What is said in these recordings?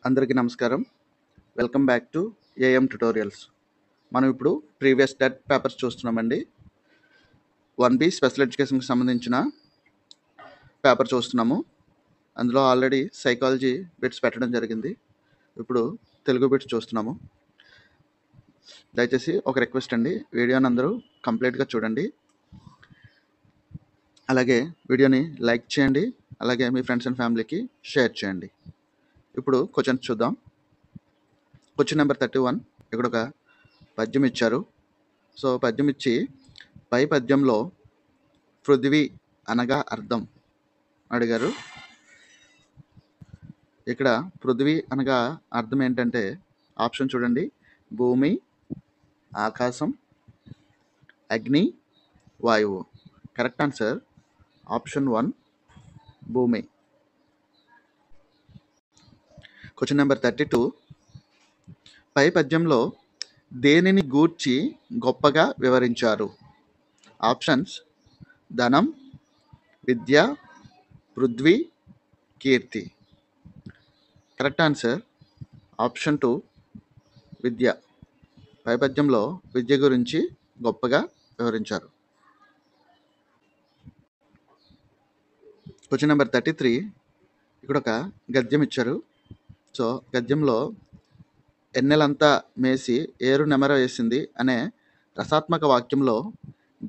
అందరికీ నమస్కారం. Welcome back to AM tutorials. మనం ఇప్పుడు ప్రీవియస్ డెట్ పేపర్స్ చూస్తున్నామండి. 1B స్పెషల్ ఎడ్యుకేషన్కి సంబంధించిన పేపర్ చూస్తున్నాము. అందులో ఆల్రెడీ సైకాలజీ బిట్స్ పెట్టడం జరిగింది. ఇప్పుడు తెలుగు బిట్స్ చూస్తున్నాము. దయచేసి ఒక రిక్వెస్ట్ అండి, వీడియోని అందరూ కంప్లీట్గా చూడండి. అలాగే వీడియోని లైక్ చేయండి. అలాగే మీ ఫ్రెండ్స్ అండ్ ఫ్యామిలీకి షేర్ చేయండి. ఇప్పుడు క్వశ్చన్స్ చూద్దాం. Question number 31. ఇక్కడ ఒక పద్యం ఇచ్చారు. సో పద్యం ఇచ్చి పై పద్యంలో పృథివీ అనగా అర్థం అడిగారు. ఇక్కడ పృథివీ అనగా అర్థం ఏంటంటే ఆప్షన్ చూడండి: భూమి, ఆకాశం, అగ్ని, వాయువు. కరెక్ట్ ఆన్సర్ ఆప్షన్ 1, భూమి. Question number 32. పై పద్యంలో దేనిని గూర్చి గొప్పగా వివరించారు? ఆప్షన్స్: ధనం, విద్య, పృథ్వీ, కీర్తి. కరెక్ట్ ఆన్సర్ ఆప్షన్ 2, విద్య. పై పద్యంలో విద్య గురించి గొప్పగా వివరించారు. Question number 33. ఇక్కడ ఒక గద్యం ఇచ్చారు. సో గద్యంలో ఎన్నెలంతా మేసి ఏరు నెమర వేసింది అనే రసాత్మక వాక్యంలో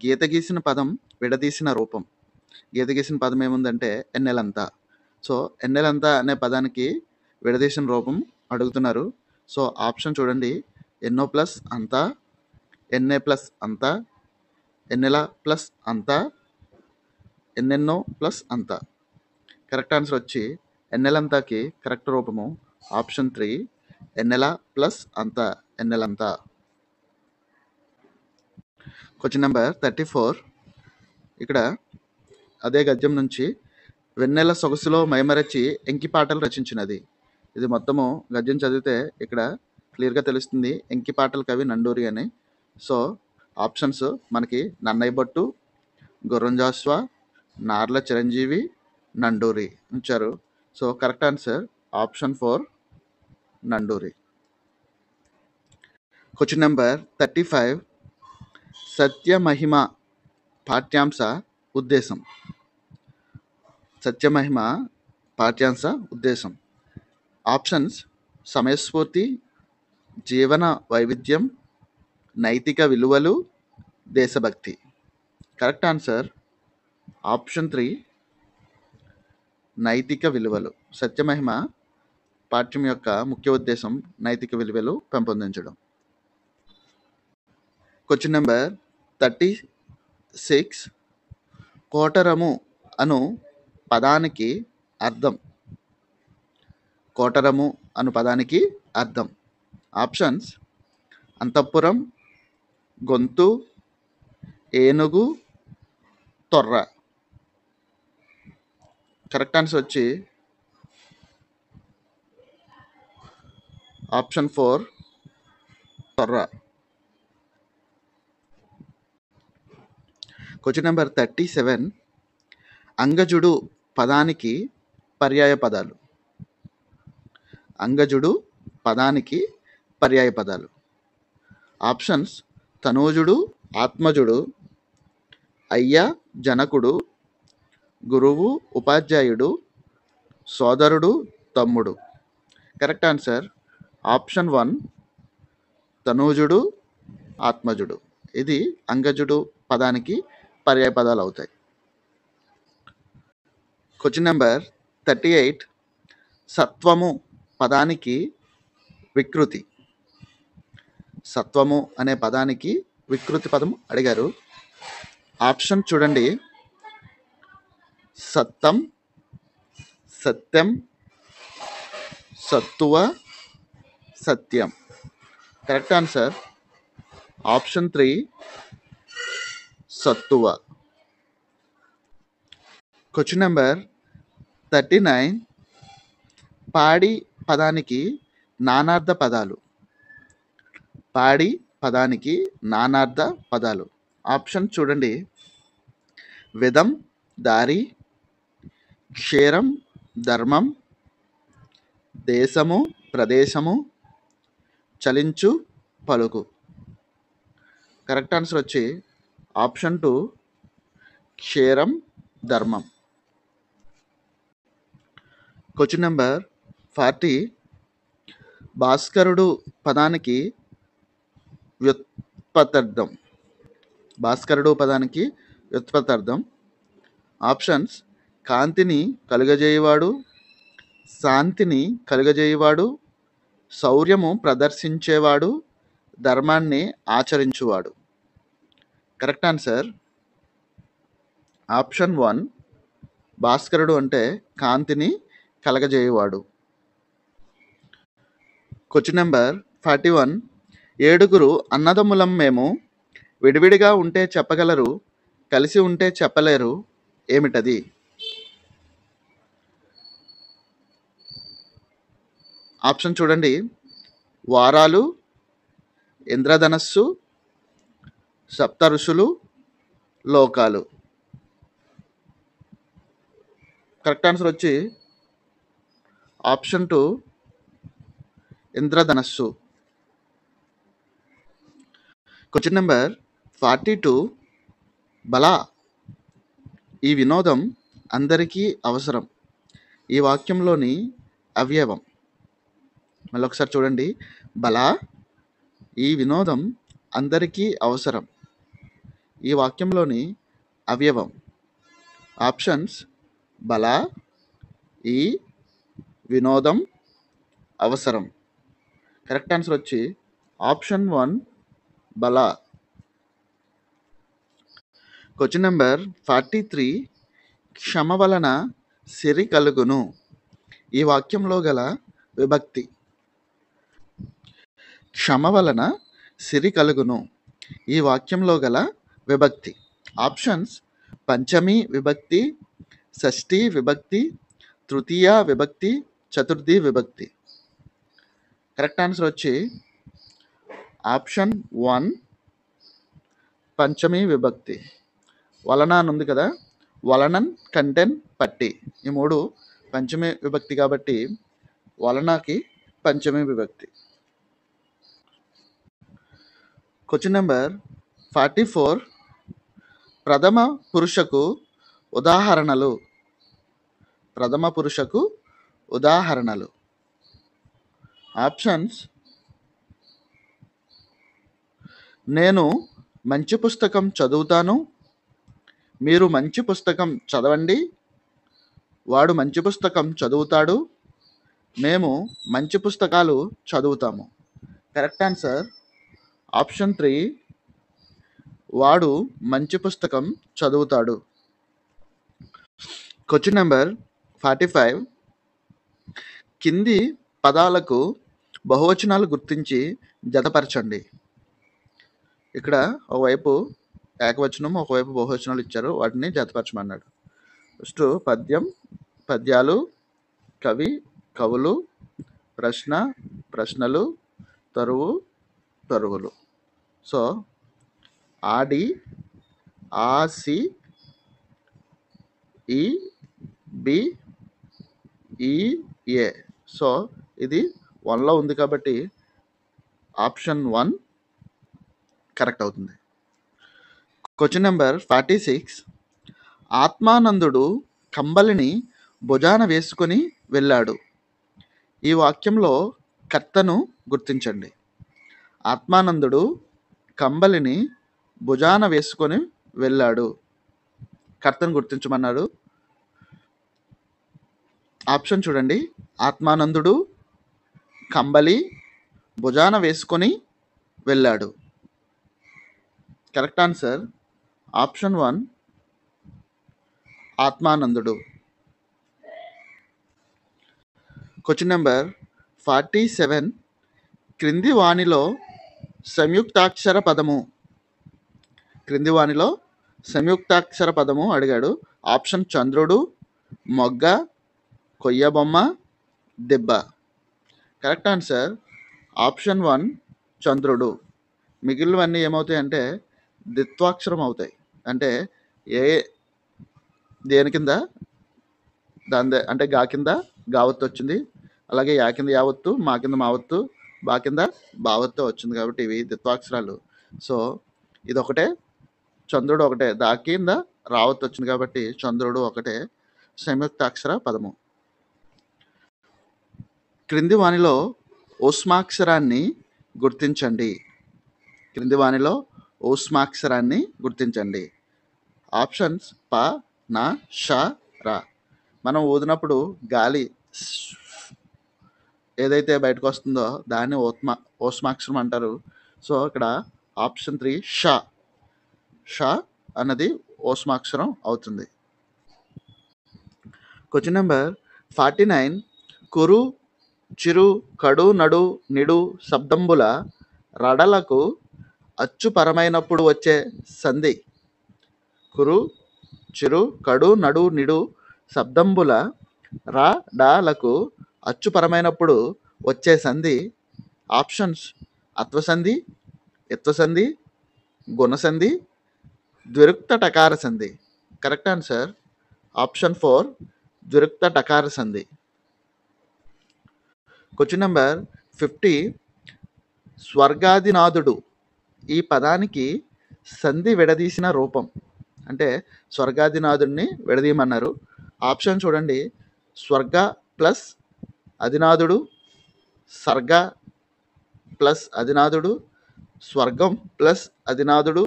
గీత గీసిన పదం విడదీసిన రూపం. గీత గీసిన పదం ఏముందంటే ఎన్నెలంతా. సో ఎన్నెలంతా అనే పదానికి విడదీసిన రూపం అడుగుతున్నారు. సో ఆప్షన్ చూడండి: ఎన్నో ప్లస్ అంతా, ఎన్ఏ ప్లస్ అంతా, ఎన్నెల ప్లస్ అంతా, ఎన్నెన్నో ప్లస్ అంతా. కరెక్ట్ ఆన్సర్ వచ్చి ఎన్నెలంతాకి కరెక్ట్ రూపము ఆప్షన్ 3, ఎన్నెల ప్లస్ అంతా, ఎన్నెలంతా. Question number 34. ఇక్కడ అదే గద్యం నుంచి వెన్నెల సొగసులో మైమరచి ఎంకి పాటలు రచించినది. ఇది మొత్తము గద్యం చదివితే ఇక్కడ క్లియర్గా తెలుస్తుంది ఎంకి పాటల కవి నండూరి అని. సో ఆప్షన్స్ మనకి నన్నయ్య భట్టు, గుర్రం జాస్వా, నార్ల చిరంజీవి, నండూరి ఇచ్చారు. So correct answer option 4, Nanduri. Question number 35. సత్యమహిమ పాఠ్యాంశ ఉద్దేశం. సత్యమహిమ పాఠ్యాంశ ఉద్దేశం. ఆప్షన్స్: సమయస్ఫూర్తి, జీవన వైవిధ్యం, నైతిక విలువలు, దేశభక్తి. కరెక్ట్ ఆన్సర్ ఆప్షన్ 3, నైతిక విలువలు. సత్యమహిమ పాఠ్యం యొక్క ముఖ్య ఉద్దేశం నైతిక విలువలు పెంపొందించడం. Question number 36. కోటరము అను పదానికి అర్థం. కోటరము అను పదానికి అర్థం. ఆప్షన్స్: అంతఃపురం, గొంతు, ఏనుగు, తొర్ర. కరెక్ట్ ఆన్సర్ వచ్చి ఆప్షన్ 4, తొర్ర. Question number 37. అంగజుడు పదానికి పర్యాయ పదాలు. అంగజుడు పదానికి పర్యాయ పదాలు. ఆప్షన్స్: తనూజుడు, ఆత్మజుడు, అయ్య, జనకుడు, గురువు, ఉపాధ్యాయుడు, సోదరుడు, తమ్ముడు. Correct answer option 1, తనూజుడు, ఆత్మజుడు. ఇది అంగజుడు పదానికి పర్యాయ పదాలు అవుతాయి. Question number 38. సత్వము పదానికి వికృతి. సత్వము అనే పదానికి వికృతి పదం అడిగారు. ఆప్షన్ చూడండి: సత్తం, సత్యం, సత్తువ, సత్యం. కరెక్ట్ ఆన్సర్ ఆప్షన్ 3, సత్తువ. Question number 39. పాడి పదానికి నానార్థ పదాలు. పాడి పదానికి నానార్థ పదాలు. ఆప్షన్ చూడండి: విధం, దారి, క్షేరం, ధర్మం, దేశము, ప్రదేశము, చలించు పలుకు. కరెక్ట్ ఆన్సర్ వచ్చి ఆప్షన్ 2 క్షేరం ధర్మం. Question number 40. భాస్కరుడు పదానికి వ్యుత్పత్తార్థం. భాస్కరుడు పదానికి వ్యుత్పత్తార్థం. ఆప్షన్స్: కాంతిని కలుగజేయువాడు, శాంతిని కలుగజేయువాడు, శౌర్యము ప్రదర్శించేవాడు, ధర్మాన్ని ఆచరించువాడు. కరెక్ట్ ఆన్సర్ ఆప్షన్ 1 భాస్కరుడు అంటే కాంతిని కలగజేయువాడు. Question number 41. 7 అన్నదమ్ములం మేము, విడివిడిగా ఉంటే చెప్పగలరు, కలిసి ఉంటే చెప్పలేరు, ఏమిటది? ఆప్షన్ చూడండి: వారాలు, ఇంద్రధనస్సు, సప్త ఋషులు, లోకాలు. కరెక్ట్ ఆన్సర్ వచ్చి ఆప్షన్ 2 ఇంద్రధనస్సు. Question number 42. బలా, ఈ వినోదం అందరికీ అవసరం, ఈ వాక్యంలోని అవయవం. మళ్ళీ ఒకసారి చూడండి: బలా, ఈ వినోదం అందరికీ అవసరం, ఈ వాక్యంలోని అవయవం. ఆప్షన్స్: బలా, ఈ వినోదం, అవసరం. కరెక్ట్ ఆన్సర్ వచ్చి ఆప్షన్ 1 బలా. Question number 43. క్షమ వలన సిరి కలుగును, ఈ వాక్యంలో గల విభక్తి. క్షమ వలన సిరి కలుగును, ఈ వాక్యంలో గల విభక్తి. ఆప్షన్స్: పంచమి విభక్తి, షష్ఠీ విభక్తి, తృతీయ విభక్తి, చతుర్థి విభక్తి. కరెక్ట్ ఆన్సర్ వచ్చి ఆప్షన్ 1 పంచమి విభక్తి. వలన అని ఉంది కదా, వలనన్, కంటెన్, పట్టి, ఈ 3 పంచమి విభక్తి కాబట్టి వలనకి పంచమి విభక్తి. Question number 44. ప్రథమ పురుషకు ఉదాహరణలు. ప్రథమ పురుషకు ఉదాహరణలు. ఆప్షన్స్: నేను మంచి పుస్తకం చదువుతాను, మీరు మంచి పుస్తకం చదవండి, వాడు మంచి పుస్తకం చదువుతాడు, మేము మంచి పుస్తకాలు చదువుతాము. కరెక్ట్ ఆన్సర్ ఆప్షన్ 3 వాడు మంచి పుస్తకం చదువుతాడు. Question number 45. కింది పదాలకు బహువచనాలు గుర్తించి జతపరచండి. ఇక్కడ ఒకవైపు ఏకవచనం, ఒకవైపు బహువచనాలు ఇచ్చారు, వాటిని జతపరచమన్నాడు. ఫస్ట్ పద్యం, పద్యాలు, కవి, కవులు, ప్రశ్న, ప్రశ్నలు, తరువు, తరువులు. సో ఆడి, ఆసి, ఈ, బి, ఈ, ఏ. సో ఇది 1లో ఉంది కాబట్టి ఆప్షన్ 1 కరెక్ట్ అవుతుంది. Question number 46. ఆత్మానందుడు కంబలిని భుజాన వేసుకొని వెళ్ళాడు, ఈ వాక్యంలో కర్తను గుర్తించండి. ఆత్మానందుడు కంబలిని భుజాన వేసుకొని వెళ్ళాడు, కర్తను గుర్తించమన్నాడు. ఆప్షన్ చూడండి: ఆత్మానందుడు కంబలి భుజాన వేసుకొని వెళ్ళాడు. కరెక్ట్ ఆన్సర్ ఆప్షన్ 1 ఆత్మానందుడు. Question number 47. క్రింది వాణిలో సంయుక్తాక్షర పదము. క్రింది వాణిలో సంయుక్తాక్షర పదము అడిగాడు. ఆప్షన్: చంద్రుడు, మొగ్గ, కొయ్యబొమ్మ, దెబ్బ. కరెక్ట్ ఆన్సర్ ఆప్షన్ 1 చంద్రుడు. మిగిలినవన్నీ ఏమవుతాయి అంటే ద్విత్వాక్షరం అవుతాయి. అంటే దేని కింద అంటే గా కింద గావత్తు వచ్చింది, అలాగే యా కింద యావత్తు, మా కింద మావత్తు, బా కింద బావత్తు వచ్చింది కాబట్టి ఇవి ద్విత్వాక్షరాలు. సో ఇదొకటే, చంద్రుడు ఒకటే, దా కింద రావత్తు వచ్చింది కాబట్టి చంద్రుడు ఒకటే సంయుక్తాక్షర పదము. క్రింది వానిలో ఊష్మాక్షరాన్ని గుర్తించండి. క్రింది వానిలో ఊష్మాక్షరాన్ని గుర్తించండి. ఆప్షన్స్ ప, న, ష, ర. మనం ఊదినప్పుడు గాలి ఏదైతే బయటకు వస్తుందో దాన్ని ఊష్మాక్షరం అంటారు. సో ఇక్కడ ఆప్షన్ 3 ష. ష అన్నది ఊష్మాక్షరం అవుతుంది. Question number 49. కురు, చిరు, కడు, నడు, నిడు శబ్దంబుల రడలకు అచ్చుపరమైనప్పుడు వచ్చే సంధి. కురు, చిరు, కడు, నడు, నిడు శబ్దంబుల రడలకు అచ్చుపరమైనప్పుడు వచ్చే సంధి. ఆప్షన్స్ అత్వసంధి, ఇత్వసంధి, గుణసంధి, ద్విరుక్త టకార సంధి. కరెక్ట్ ఆన్సర్ ఆప్షన్ 4 ద్విరుక్త టకార సంధి. Question number 50. స్వర్గాదినాథుడు ఈ పదానికి సంధి విడదీసిన రూపం. అంటే స్వర్గాదినాథుడిని విడదీయమన్నారు. ఆప్షన్ చూడండి. స్వర్గ ప్లస్ అదినాథుడు, సర్గ ప్లస్ అదినాథుడు, స్వర్గం ప్లస్ అదినాథుడు,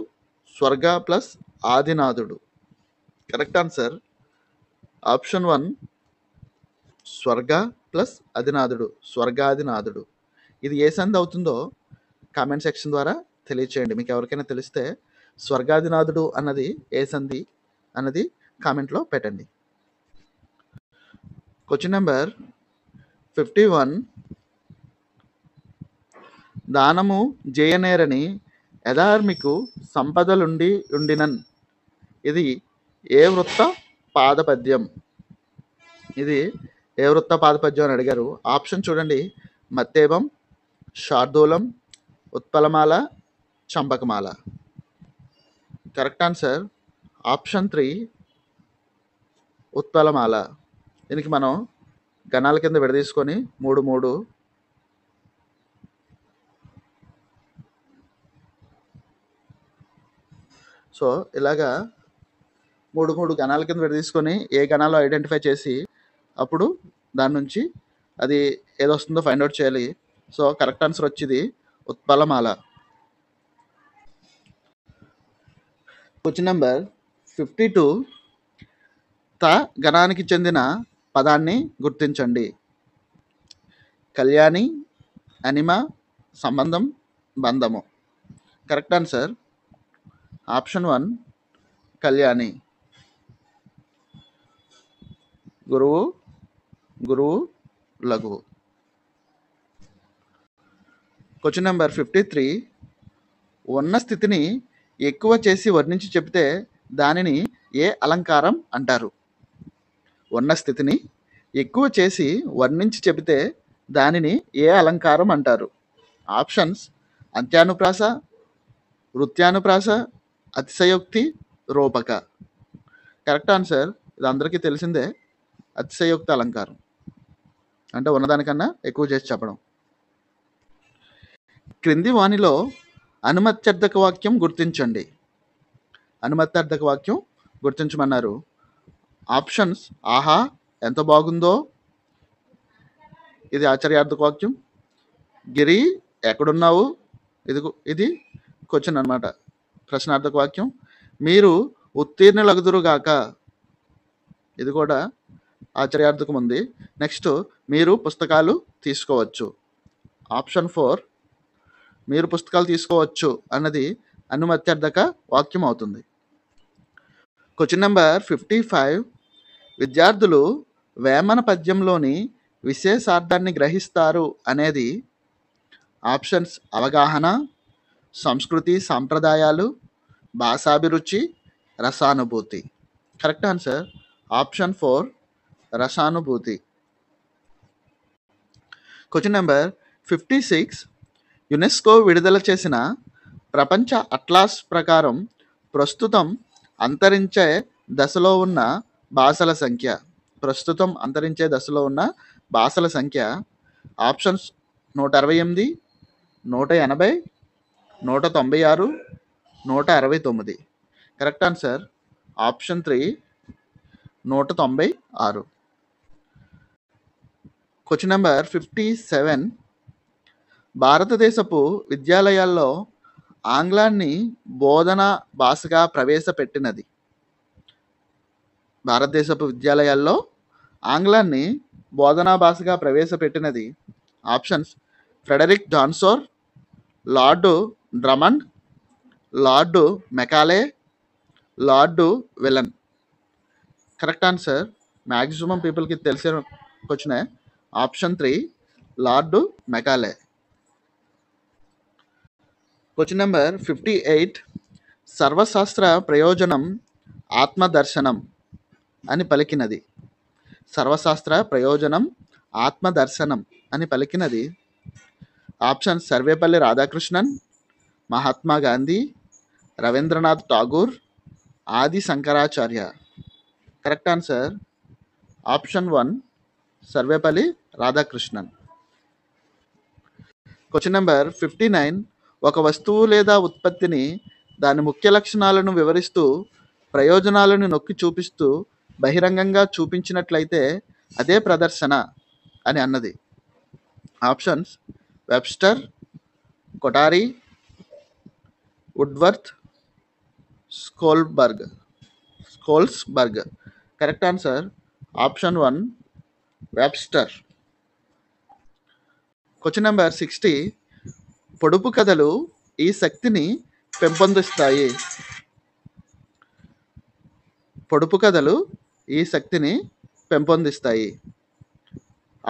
స్వర్గ ప్లస్ ఆదినాథుడు. కరెక్ట్ ఆన్సర్ ఆప్షన్ 1 స్వర్గ ప్లస్ అదినాథుడు, స్వర్గాదినాథుడు. ఇది ఏ సంధి అవుతుందో కామెంట్ సెక్షన్ ద్వారా తెలియచేయండి. మీకు ఎవరికైనా తెలిస్తే స్వర్గాదినాథుడు అన్నది ఏ సంధి అన్నది కామెంట్లో పెట్టండి. Question number 51. దానము జయనేరని యధార్మికు సంపదలుండి ఉండినన్. ఇది ఏ వృత్త పాదపద్యం? ఇది ఏ వృత్త పాదపద్యం అని అడిగారు. ఆప్షన్ చూడండి. మత్తేబం, శార్దూలం, ఉత్పలమాల, చంపకమాల. కరెక్ట్ ఆన్సర్ ఆప్షన్ 3 ఉత్పలమాల. దీనికి మనం గణాల కింద విడదీసుకొని 3 3 సో ఇలాగా 3 3 గణాల కింద విడదీసుకొని ఏ గణాలు ఐడెంటిఫై చేసి అప్పుడు దాని నుంచి అది ఏదొస్తుందో ఫైండ్ అవుట్ చేయాలి. సో కరెక్ట్ ఆన్సర్ వచ్చేది ఉత్పలమాల. Question number 52. త గణానికి చెందిన పదాన్ని గుర్తించండి. కళ్యాణి, అనిమ, సంబంధం, బంధము. Correct answer option 1 Kalyani. గురువు, గురువు, లఘువు. Question number 53. ఉన్న స్థితిని ఎక్కువ చేసి వర్ణించి చెబితే దానిని ఏ అలంకారం అంటారు? ఉన్న స్థితిని ఎక్కువ చేసి వర్ణించి చెబితే దానిని ఏ అలంకారం అంటారు? ఆప్షన్స్ అంత్యానుప్రాస, వృత్యానుప్రాస, అతిశయోక్తి, రూపక. కరెక్ట్ ఆన్సర్ ఇది అందరికీ తెలిసిందే. అతిశయోక్తి అలంకారం అంటే ఉన్నదానికన్నా ఎక్కువ చేసి చెప్పడం. క్రింది వానిలో అనుమత్యర్థక వాక్యం గుర్తించండి. అనుమత్యర్థక వాక్యం గుర్తించమన్నారు. ఆప్షన్స్ ఆహా ఎంత బాగుందో, ఇది ఆశ్చర్యార్థక వాక్యం. గిరి ఎక్కడున్నావు, ఇది క్వశ్చన్ అనమాట, ప్రశ్నార్థక వాక్యం. మీరు ఉత్తీర్ణులగుదురుగాక, ఇది కూడా ఆశ్చర్యార్థకం ఉంది. నెక్స్ట్ మీరు పుస్తకాలు తీసుకోవచ్చు. ఆప్షన్ 4 మీరు పుస్తకాలు తీసుకోవచ్చు అన్నది అనుమత్యర్థక వాక్యం అవుతుంది. Question number 55. విద్యార్థులు వేమన పద్యంలోని విశేషార్థాన్ని గ్రహిస్తారు అనేది. ఆప్షన్స్ అవగాహన, సంస్కృతి సాంప్రదాయాలు, భాషాభిరుచి, రసానుభూతి. కరెక్ట్ ఆన్సర్ ఆప్షన్ 4 రసానుభూతి. Question number 56. యునెస్కో విడుదల చేసిన ప్రపంచ అట్లాస్ ప్రకారం ప్రస్తుతం అంతరించే దశలో ఉన్న భాషల సంఖ్య. ప్రస్తుతం అంతరించే దశలో ఉన్న భాషల సంఖ్య. Options 168, 180, 196, 169. Correct answer option 3, 196. Question number 57. భారతదేశపు విద్యాలయాల్లో ఆంగ్లాన్ని బోధనా భాషగా ప్రవేశపెట్టినది. భారతదేశపు విద్యాలయాల్లో ఆంగ్లాన్ని బోధనా భాషగా ప్రవేశపెట్టినది. Options Frederick John Shore, lord Drummond, lord Macaulay, lord విలన్. కరెక్ట్ ఆన్సర్ మ్యాక్సిమం పీపుల్కి తెలిసిన క్వశ్చనే. Option 3, lord Macaulay. Question number 58. సర్వశాస్త్ర ప్రయోజనం ఆత్మదర్శనం అని పలికినది. సర్వశాస్త్ర ప్రయోజనం ఆత్మదర్శనం అని పలికినది. Option Sarvepalli Radhakrishnan, Mahatma Gandhi, Rabindranath Tagore, Adi Shankaracharya. Correct answer option 1, Sarvepalli Radhakrishnan. Question number 59. ఒక వస్తువు లేదా ఉత్పత్తిని దాని ముఖ్య లక్షణాలను వివరిస్తూ ప్రయోజనాలను నొక్కి చూపిస్తూ బహిరంగంగా చూపించినట్లయితే అదే ప్రదర్శన అని అన్నది. Options Webster, Kothari, Woodworth, Schlosberg. Correct answer option 1, Webster. Question number 60. పొడుపు కథలు ఈ శక్తిని పెంపొందిస్తాయి. పొడుపు కథలు ఈ శక్తిని పెంపొందిస్తాయి.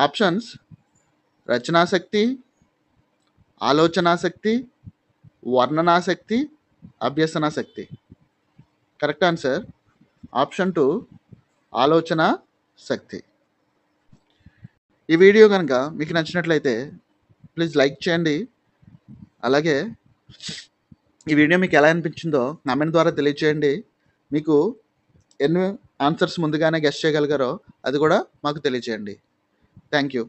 ఆప్షన్స్ రచనాశక్తి, ఆలోచనాశక్తి, వర్ణనాశక్తి, అభ్యసనాశక్తి. కరెక్ట్ ఆన్సర్ ఆప్షన్ 2, ఆలోచన శక్తి. ఈ వీడియో కనుక మీకు నచ్చినట్లయితే ప్లీజ్ లైక్ చేయండి. అలాగే ఈ వీడియో మీకు ఎలా అనిపించిందో కామెంట్ ద్వారా తెలియచేయండి. మీకు ఎన్ని ఆన్సర్స్ ముందుగానే గెస్ చేయగలిగారో అది కూడా మాకు తెలియచేయండి. Thank you.